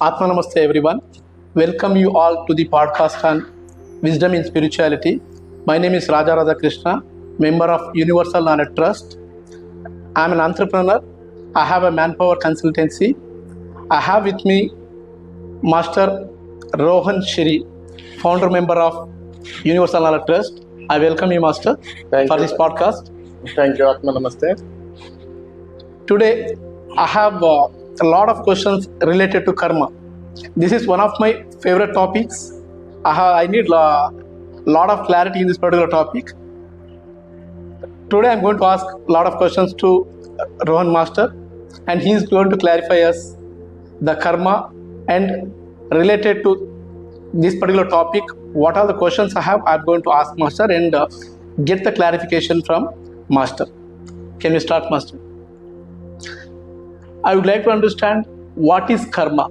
Atma Namaste everyone. Welcome you all to the podcast on Wisdom in Spirituality. My name is Radhakrishna, member of Universal Knowledge Trust. I am an entrepreneur. I have a manpower consultancy. I have with me Master Rohan Shiri, founder member of Universal Knowledge Trust. I welcome you, Master, for this podcast. Thank you, Atma Namaste. Today, I have a lot of questions related to karma. This is one of my favorite topics. I need a lot of clarity in this particular topic. Today, I'm going to ask a lot of questions to Rohan Master, and he is going to clarify us the karma and related to this particular topic. What are the questions I have? I'm going to ask Master and get the clarification from Master. Can we start, Master? I would like to understand what is karma.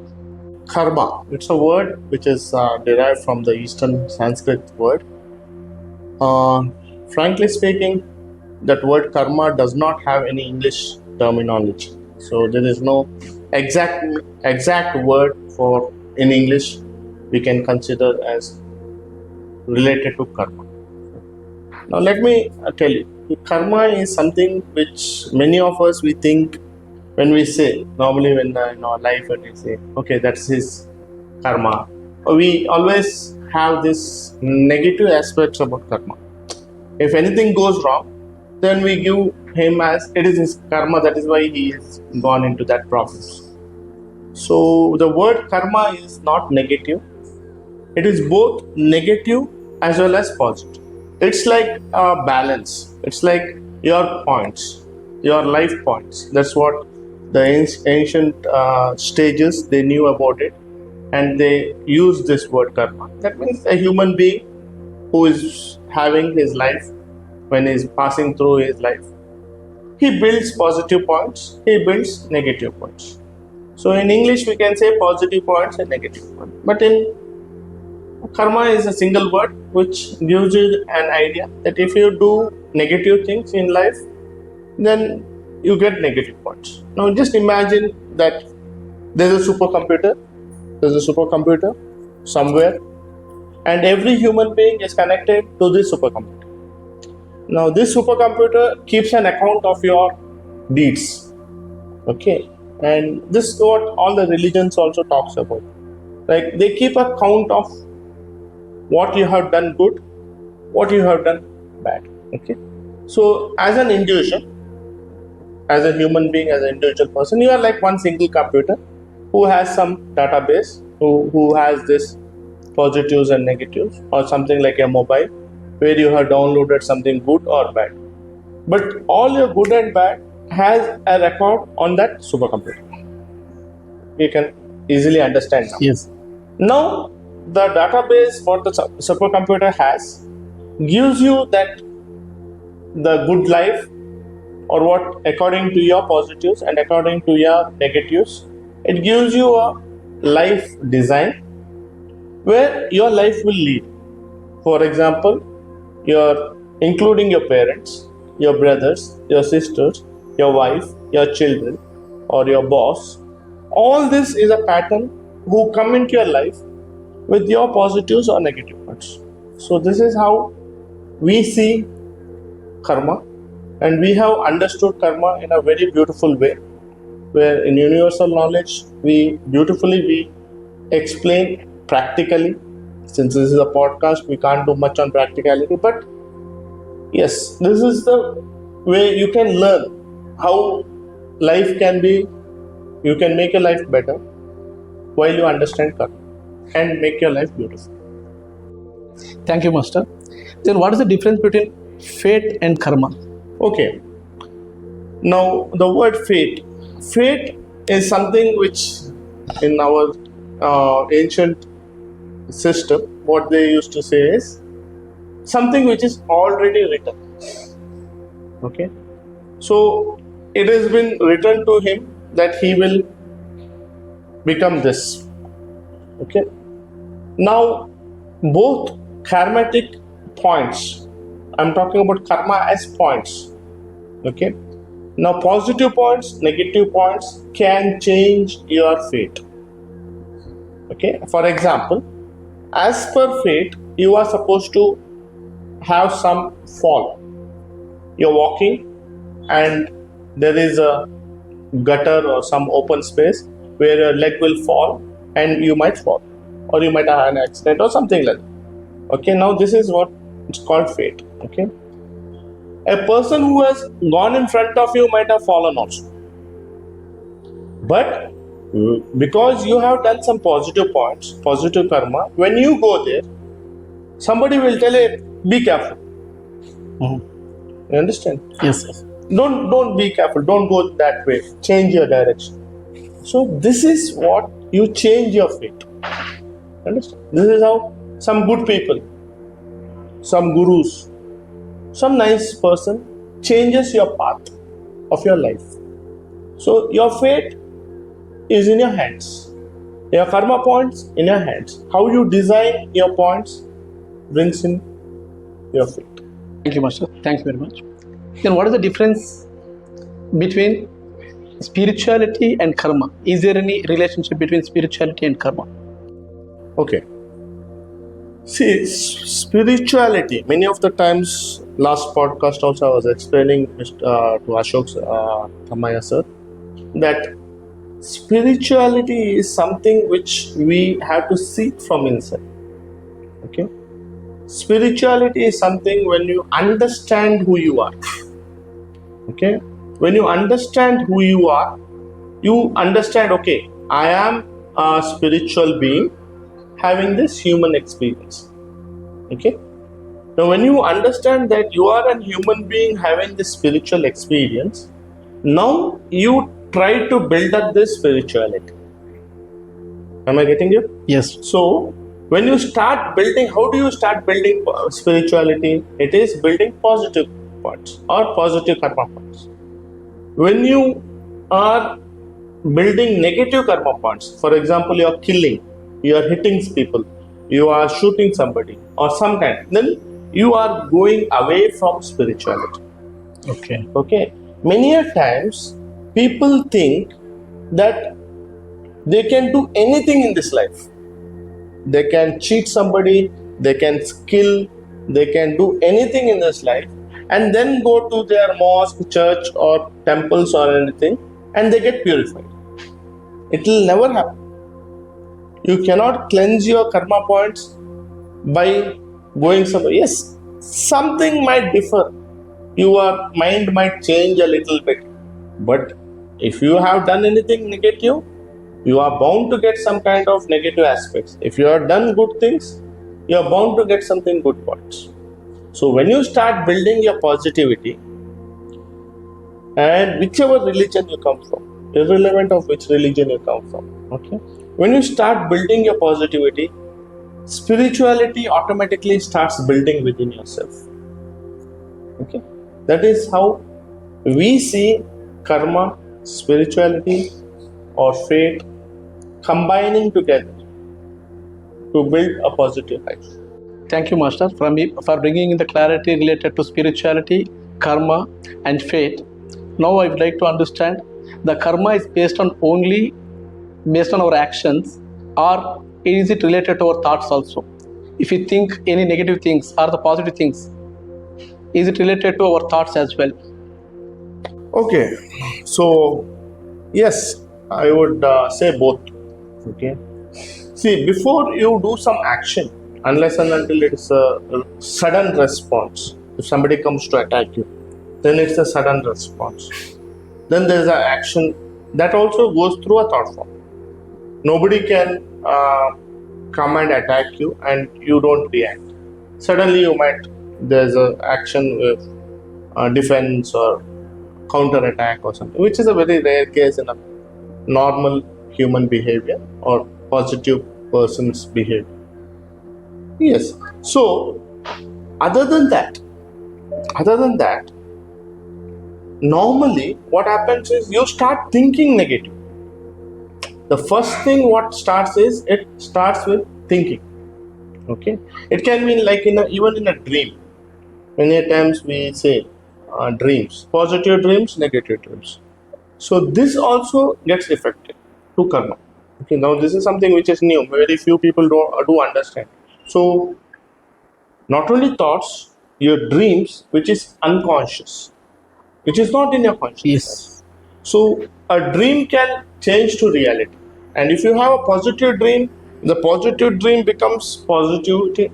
Karma, it's a word which is derived from the Eastern Sanskrit word. Frankly speaking, that word karma does not have any English terminology. So there is no exact word for in English we can consider as related to karma. Now let me tell you, karma is something which many of us we think when we say, normally when in our life when we say, okay, that's his karma, we always have this negative aspects about karma. If anything goes wrong, then we give him as it is his karma, that is why he has gone into that process. So the word karma is not negative. It is both negative as well as positive. It's like a balance. It's like your points, your life points. That's what the ancient stages, they knew about it, and they used this word karma. That means a human being who is having his life, when he is passing through his life, he builds positive points, he builds negative points. So in English we can say positive points and negative points. But in karma is a single word which gives you an idea that if you do negative things in life, then you get negative points. Now just imagine that there's a supercomputer somewhere, and every human being is connected to this supercomputer. Now this supercomputer keeps an account of your deeds, okay, and this is what all the religions also talks about. Like they keep a count of what you have done good, what you have done bad, okay. So as an individual, as a human being, as an individual person, you are like one single computer who has some database, who has this positives and negatives, or something like a mobile where you have downloaded something good or bad. But all your good and bad has a record on that supercomputer. You can easily understand now. Yes. Now the database what the supercomputer has gives you that the good life, or what according to your positives and according to your negatives, it gives you a life design where your life will lead. For example, including your parents, your brothers, your sisters, your wife, your children, or your boss, all this is a pattern who come into your life with your positives or negative parts. So this is how we see karma, and we have understood karma in a very beautiful way, where in universal knowledge we explain practically. Since this is a podcast, we can't do much on practicality, but yes, this is the way you can learn how life can be. You can make your life better while you understand karma and make your life beautiful. Thank you, Master. Then what is the difference between fate and karma? Okay. Now the word fate is something which in our ancient system, what they used to say is something which is already written. Okay. So it has been written to him that he will become this. Okay. Now both karmatic points, I'm talking about karma as points. Okay. Now positive points, negative points can change your fate. Okay, for example, as per fate, you are supposed to have some fall. You're walking and there is a gutter or some open space where your leg will fall and you might fall, or you might have an accident or something like that. Okay, now this is what it's called fate. Okay, a person who has gone in front of you might have fallen also, but because you have done some positive points, positive karma, when you go there, somebody will tell you, be careful. You understand? Yes, yes. Don't be careful. Don't go that way. Change your direction. So this is what you change your fate. Understand? This is how some good people, some gurus, some nice person changes your path of your life. So your fate is in your hands. Your karma points in your hands. How you design your points brings in your fate. Thank you, Master. Thank you very much. Then, what is the difference between spirituality and karma? Is there any relationship between spirituality and karma? Okay. See, spirituality, many of the times, last podcast also I was explaining to Ashok Thamaya sir, that spirituality is something which we have to seek from inside. Okay? Spirituality is something when you understand who you are. Okay? When you understand who you are, you understand, okay, I am a spiritual being having this human experience. Okay? Now, when you understand that you are a human being having this spiritual experience, now you try to build up this spirituality. Am I getting you? Yes. So, when you start building, how do you start building spirituality? It is building positive points or positive karma points. When you are building negative karma points, for example, you are killing, you are hitting people, you are shooting somebody or some kind, then you are going away from spirituality. Okay. Okay. Many a times people think that they can do anything in this life. They can cheat somebody, they can kill, they can do anything in this life, and then go to their mosque, church, or temples or anything, and they get purified. It will never happen. You cannot cleanse your karma points by going somewhere. Yes, something might differ. Your mind might change a little bit. But if you have done anything negative, you are bound to get some kind of negative aspects. If you have done good things, you are bound to get something good points. So when you start building your positivity, and whichever religion you come from, irrelevant of which religion you come from, okay, when you start building your positivity, spirituality automatically starts building within yourself. Okay, that is how we see karma, spirituality, or fate combining together to build a positive life. Thank you, Master, for bringing in the clarity related to spirituality, karma, and fate. Now, I would like to understand the karma is based on our actions, or is it related to our thoughts also? If you think any negative things or the positive things, is it related to our thoughts as well? Okay, so yes, I would say both. Okay, see, before you do some action, unless and until it's a sudden response, if somebody comes to attack you, then it's a sudden response. Then there's an action that also goes through a thought form. Nobody can come and attack you and you don't react. Suddenly you might, there's an action with defense or counter attack or something, which is a very rare case in a normal human behavior or positive person's behavior. Yes. So other than that, normally what happens is you start thinking negative. The first thing what starts is, it starts with thinking. Okay, it can be like even in a dream. Many times we say dreams, positive dreams, negative dreams. So this also gets affected to karma. Okay, now this is something which is new. Very few people do understand. So not only thoughts, your dreams, which is unconscious, which is not in your consciousness. Yes. So a dream can change to reality. And if you have a positive dream, the positive dream becomes positivity,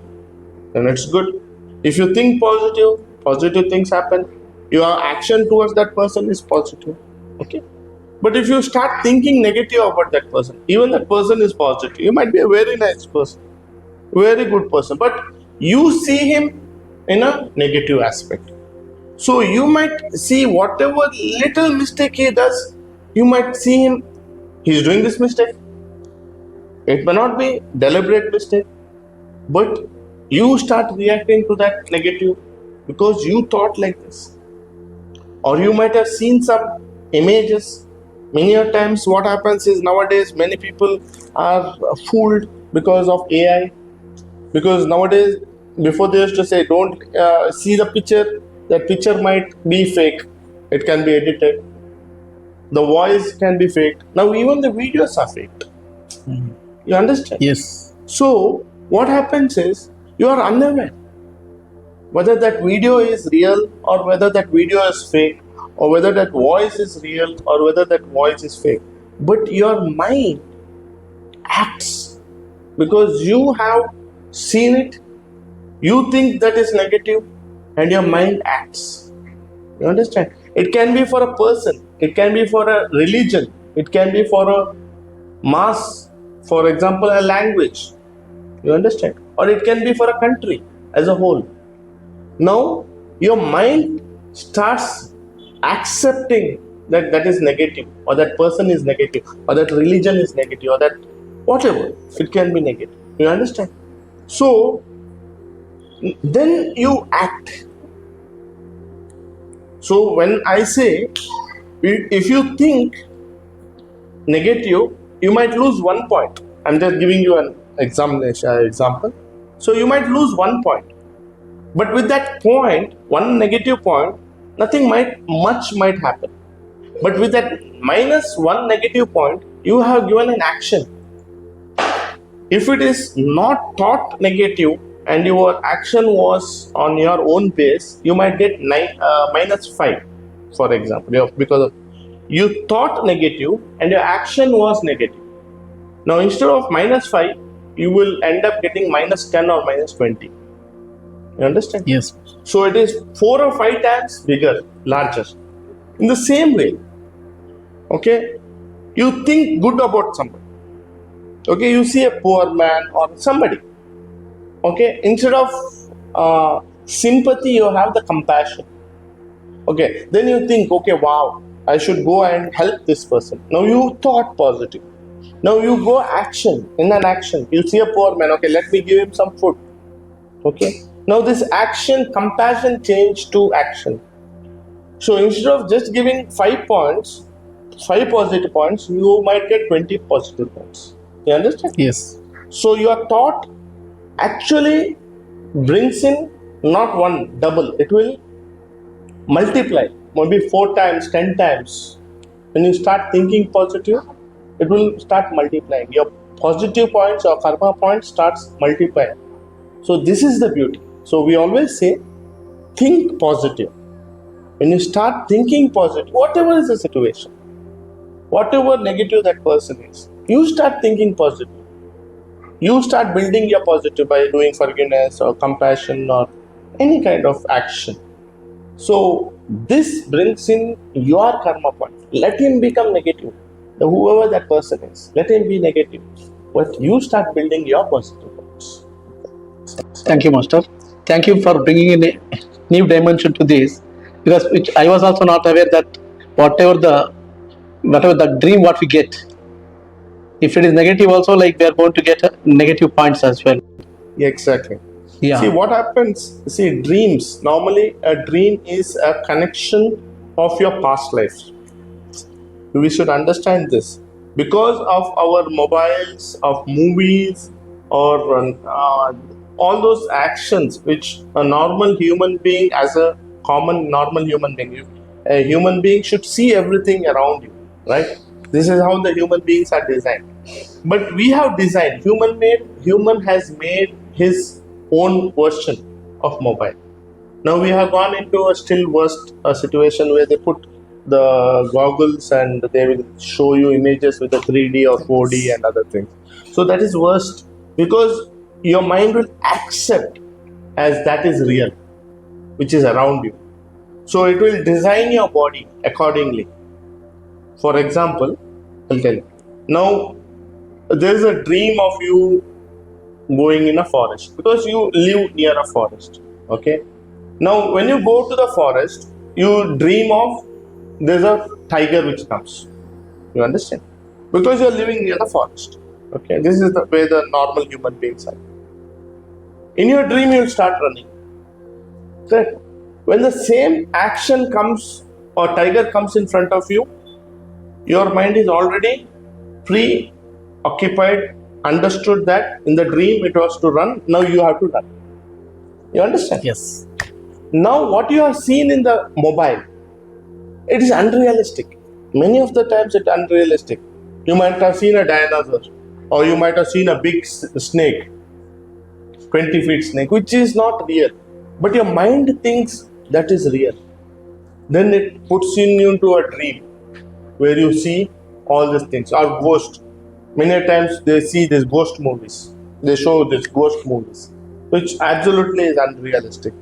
then it's good. If you think positive, positive things happen. Your action towards that person is positive. Okay. But if you start thinking negative about that person, even that person is positive, you might be a very nice person, very good person, but you see him in a negative aspect. So you might see whatever little mistake he does, you might see him, he's doing this mistake. It may not be deliberate mistake, but you start reacting to that negative because you thought like this. Or you might have seen some images. Many a times what happens is nowadays many people are fooled because of AI. Because nowadays, before they used to say, don't see the picture, that picture might be fake, it can be edited, the voice can be faked. Now even the videos are faked. You understand? Yes. So what happens is you are unaware whether that video is real or whether that video is fake, or whether that voice is real or whether that voice is fake. But your mind acts because you have seen it, you think that is negative, and your mind acts. You understand? It can be for a person, it can be for a religion, it can be for a mass, for example, a language. You understand? Or it can be for a country as a whole. Now your mind starts accepting that that is negative, or that person is negative, or that religion is negative, or that whatever, it can be negative. You understand? So then you act. So when I say, if you think negative, you might lose 1 point. I'm just giving you an example. So you might lose 1 point. But with that point, one negative point, nothing much might happen. But with that minus one negative point, you have given an action. If it is not thought negative and your action was on your own base, you might get -5, for example, because you thought negative and your action was negative. Now instead of -5, you will end up getting -10 or -20. You understand? Yes. So it is 4 or 5 times bigger, larger. In the same way, okay, you think good about somebody. Okay, you see a poor man or somebody. Okay, instead of sympathy, you have the compassion. Okay, then you think, okay, wow, I should go and help this person. Now you thought positive. Now you go action, in an action. You see a poor man, okay, let me give him some food. Okay, now this action, compassion changed to action. So instead of just giving 5 points, 5 positive points, you might get 20 positive points. You understand? Yes. So your thought actually brings in not one, double. It will multiply, maybe 4 times, 10 times. When you start thinking positive, it will start multiplying. Your positive points or karma points starts multiplying. So this is the beauty. So we always say, think positive. When you start thinking positive, whatever is the situation, whatever negative that person is, you start thinking positive. You start building your positive by doing forgiveness or compassion or any kind of action. So this brings in your karma point. Let him become negative. Whoever that person is, let him be negative. But you start building your positive points. Thank you, Master. Thank you for bringing in a new dimension to this, because which I was also not aware that whatever the dream what we get, if it is negative, also like we are going to get negative points as well. Yeah, exactly. Yeah. See what happens. See, dreams. Normally, a dream is a connection of your past life. We should understand this because of our mobiles, of movies, or all those actions which a normal human being, as a common normal human being, a human being should see everything around you, right? This is how the human beings are designed. But we have designed, human has made his own version of mobile. Now we have gone into a still worse situation where they put the goggles and they will show you images with the 3D or 4D and other things. So that is worst because your mind will accept as that is real, which is around you. So it will design your body accordingly. For example, I'll tell you. Now there is a dream of you going in a forest because you live near a forest. Okay. Now, when you go to the forest, you dream of there's a tiger which comes. You understand? Because you're living near the forest. Okay, this is the way the normal human beings are. In your dream, you'll start running. Correct? When the same action comes or tiger comes in front of you, your mind is already preoccupied, understood that in the dream it was to run, now you have to run. You understand? Yes. Now, what you have seen in the mobile, it is unrealistic. Many of the times it's unrealistic. You might have seen a dinosaur or you might have seen a big snake, 20 feet snake, which is not real. But your mind thinks that is real. Then it puts you into a dream where you see all these things. Or ghost. Many times they see these ghost movies. They show these ghost movies, which absolutely is unrealistic.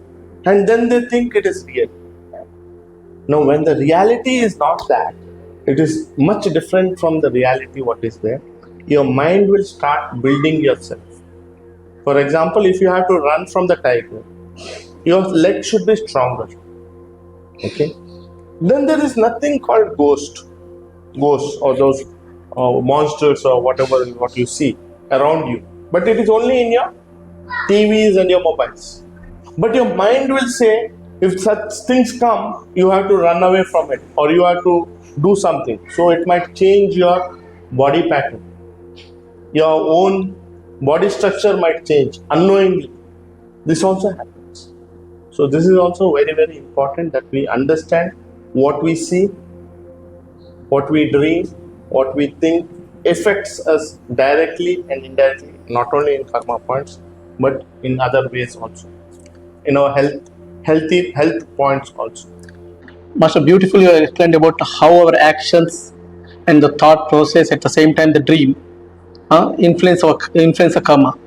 And then they think it is real. Now, when the reality is not that, it is much different from the reality what is there. Your mind will start building yourself. For example, if you have to run from the tiger, your leg should be stronger. Okay. Then there is nothing called ghosts or those monsters or whatever what you see around you. But it is only in your TVs and your mobiles. But your mind will say, if such things come, you have to run away from it or you have to do something. So it might change your body pattern. Your own body structure might change unknowingly. This also happens. So this is also very, very important that we understand what we see, what we dream, what we think affects us directly and indirectly, not only in karma points, but in other ways also. In our health points also. Master, beautifully you explained about how our actions and the thought process at the same time the dream influence the karma.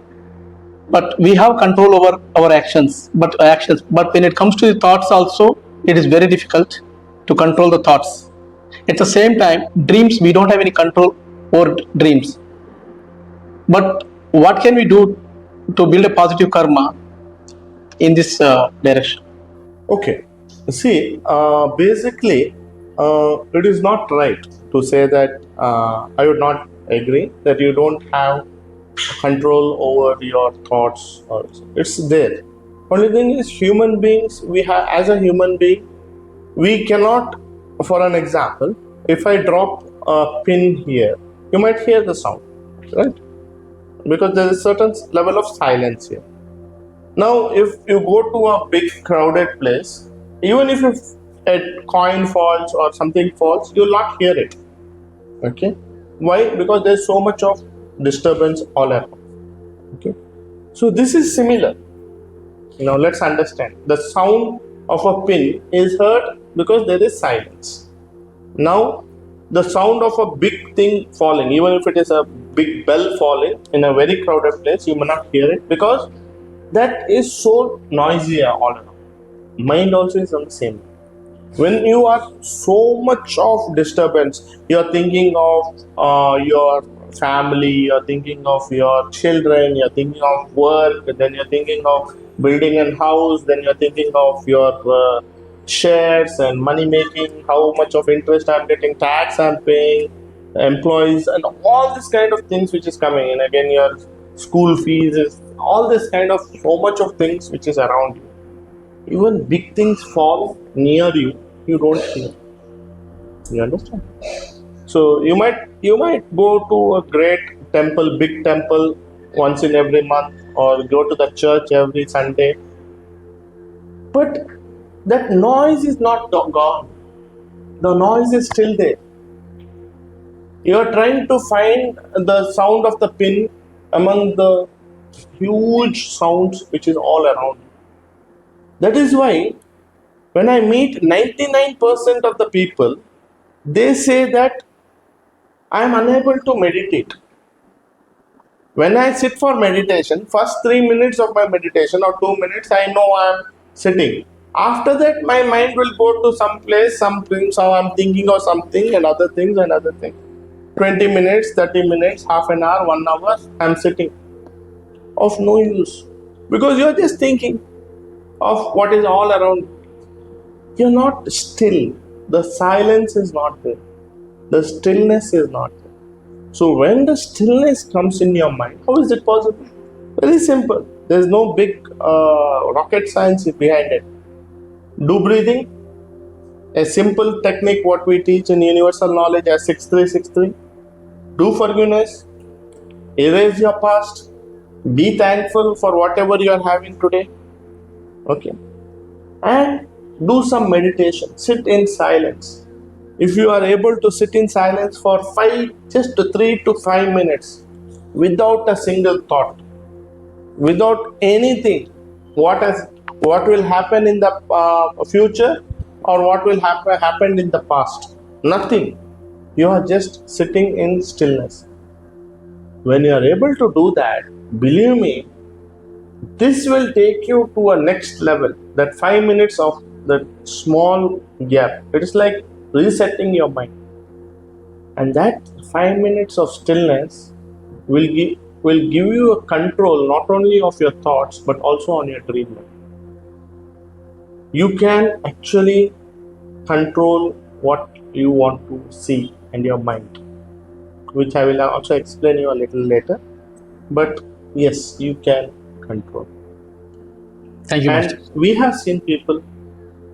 But we have control over our actions. But when it comes to the thoughts, also it is very difficult to control the thoughts. At the same time, dreams we don't have any control over dreams. But what can we do to build a positive karma in this direction? Okay. See, basically, it is not right to say that I would not agree that you don't have control over your thoughts. Or it's there. Only thing is, human beings, we have as a human being, we cannot. For an example, if I drop a pin here, you might hear the sound, right? Because there is a certain level of silence here. Now, if you go to a big crowded place, even if a coin falls or something falls, you will not hear it. Okay? Why? Because there is so much of disturbance all around. Okay? So this is similar. Now let's understand. The sound of a pin is heard because there is silence. Now, the sound of a big thing falling, even if it is a big bell falling in a very crowded place, you may not hear it because that is so noisy all around. Mind also is on the same. When you are so much of disturbance, you are thinking of your family, you are thinking of your children, you are thinking of work, then you are thinking of building a house, then you are thinking of your shares and money making, how much of interest I'm getting, tax I'm paying, employees, and all this kind of things which is coming in. Again, your school fees is all this kind of so much of things which is around you. Even big things fall near you, you don't feel. You understand? So you might go to a great temple, big temple once in every month, or go to the church every Sunday. But that noise is not gone. The noise is still there. You are trying to find the sound of the pin among the huge sounds which is all around. That is why when I meet 99% of the people, they say that I am unable to meditate. When I sit for meditation, first 3 minutes of my meditation or 2 minutes, I know I am sitting. After that, my mind will go to some place, something, so I'm thinking of something and other things and other things. 20 minutes, 30 minutes, half an hour, 1 hour, I'm sitting. Of no use. Because you're just thinking of what is all around. You're not still. The silence is not there. The stillness is not there. So when the stillness comes in your mind, how is it possible? Very simple. There's no big rocket science behind it. Do breathing, a simple technique what we teach in universal knowledge as 6363. Do forgiveness, erase your past, be thankful for whatever you are having today. Okay. And do some meditation. Sit in silence. If you are able to sit in silence for just 3 to 5 minutes without a single thought, without anything, what will happen in the future or what will happen in the past? Nothing. You are just sitting in stillness. When you are able to do that, believe me, this will take you to a next level. That 5 minutes of that small gap, it is like resetting your mind. And that 5 minutes of stillness will give you a control not only of your thoughts but also on your dream life. You can actually control what you want to see in your mind, which I will also explain you a little later. But yes, you can control. Thank you, Master. And we have seen people,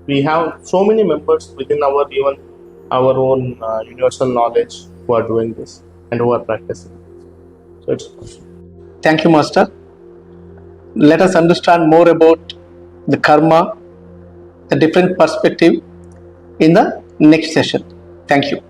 we have so many members within our own universal knowledge who are doing this and who are practicing. So it's possible. Thank you, Master. Let us understand more about the karma, the different perspective in the next session. Thank you.